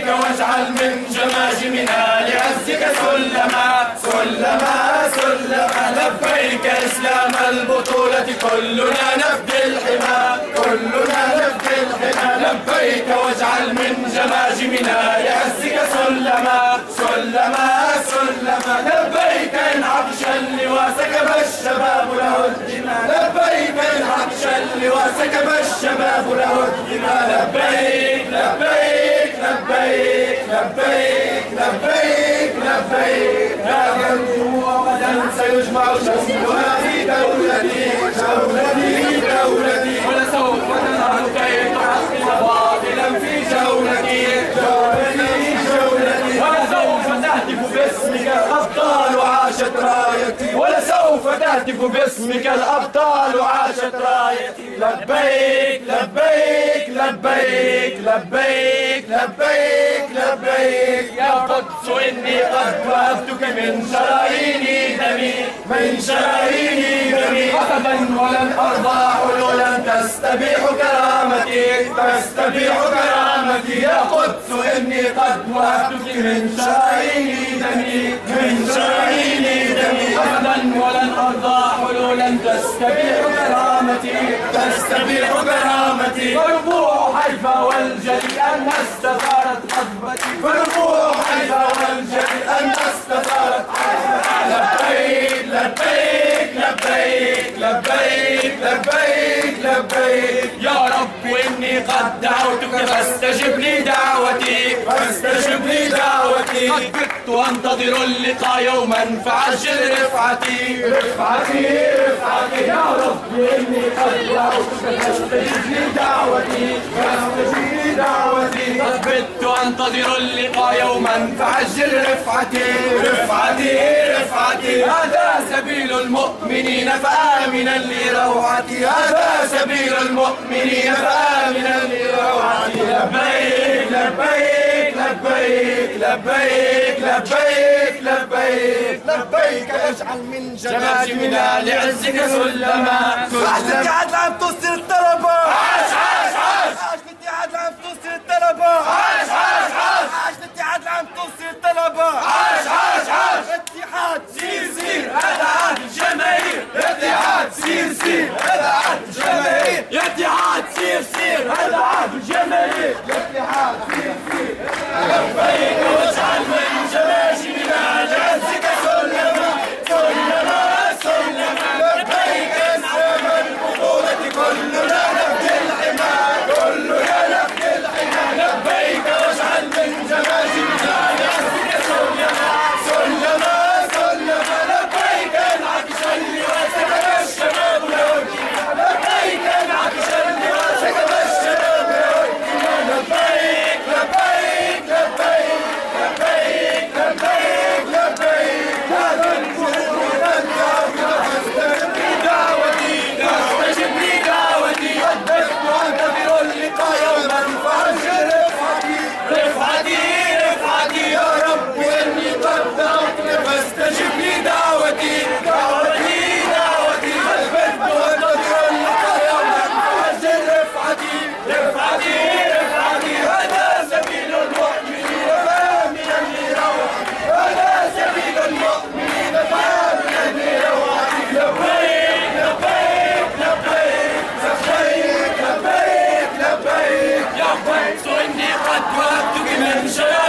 واجعل من جماجمنا لعزك سلما سلما سلما. لبيك إسلام البطولة كلنا نفدي الحمى كلنا نفدي الحمى. لبيك واجعل من جماجمنا لعزك سلما سلما سلما. لبيك إن عطش اللواء سكب الشباب له الدماء. لبيك إن عطش اللواء سكب الشباب له الدماء. لبيك لبيك لبيك لبيك لبيك لبيك. لا يرجو غدا سيجمع شملها في دولتي دولتي دولتي. ولسوف تنهض كي تحقق باطلا في جولتي جولتي جولتي. ولسوف تهتف باسمك الأبطال عاشت رايتي. ولسوف تهتف باسمك الأبطال عاشت رايتي. لبيك لبيك لبيك لبيك لبيك لبيك. يا قدس إني قد وهبتك من شرايين دمي من شرايين دمي. أبدا ولن أرضى حلولا تستبيح كرامتي تستبيح كرامتي. يا قدس إني قد وهبتك من شرايين دمي من شرايين دمي. أبدا ولن أرضى حلولا تستبيح كرامتي تستبيح كرامتي. فربوع حيفا والجلي أن استثارت حظبتي. فربوع حيفا والجلي أن استثارت حظبتي. لبيك لبيك لبيك لبيك لبيك لبيك. يا رب إني قد دعوتك فاستجب لي دعوتي فاستجب لي دعوتي. قد كنت أنتظر اللقاء يوما فعجل رفعتي رفعتي رفعتي. يا رب إني قد دعوتك فاستجب لي دعوتي فاستجب لي دعوتي. قد كنت أنتظر اللقاء يوما فعجل رفعتي رفعتي رفعتي. هذا سبيل المؤمنين فآمنا لروعتي. هذا سبيل المؤمنين فآمنا لروعتي. لبيك لبيك لبيك لبيك لبيك لبيك لبيك. اجعل من جماجمنا لعزك سلما. عاش الاتحاد العام توصل الطلبة. عاش عاش عاش. عاش الاتحاد العام توصل الطلبة. عاش عاش عاش. عاش الاتحاد العام توصل الطلبة. عاش عاش عاش. اتحاد سير سير هذا عهد الجماهير. اتحاد سير سير هذا عهد الجماهير. اتحاد سير سير هذا عهد الجماهير. اتحاد سير سير. لبيك واجعل من جماجمنا لعزك سلما سلما سلما. لبيك اسلام البطولة كلنا نفدي الحمى كلنا نفدي الحمى. لبيك واجعل من جماجمنا لعزك سلما سلما سلما. لبيك انعكس اللواء سكب الشباب له الدماء. لبيك انعكس اللواء سكب الشباب له الدماء. لبيك لبيك لبيك لبيك لبيك لبيك. هذا الجهود الدعوة فاستجب لي دعوتي فاستجب لي دعوتي. قد كنت أنتظر اللقاء يوما فأجل رفعتي رفعتي رفعتي. يا رب إني قد دعوتك فاستجب لي دعوتي دعوتي دعوتي. قد كنت أنتظر اللقاء يوما فأجل رفعتي رفعتي رفعتي. هذا سبيل المؤمنين فآمنا لروعتي. هذا سبيل المؤمنين فآمنا لروعتي. لبيك لبيك لبيك لبيك لبيك لبيك. يا قدس إني قد وهبتك من شيء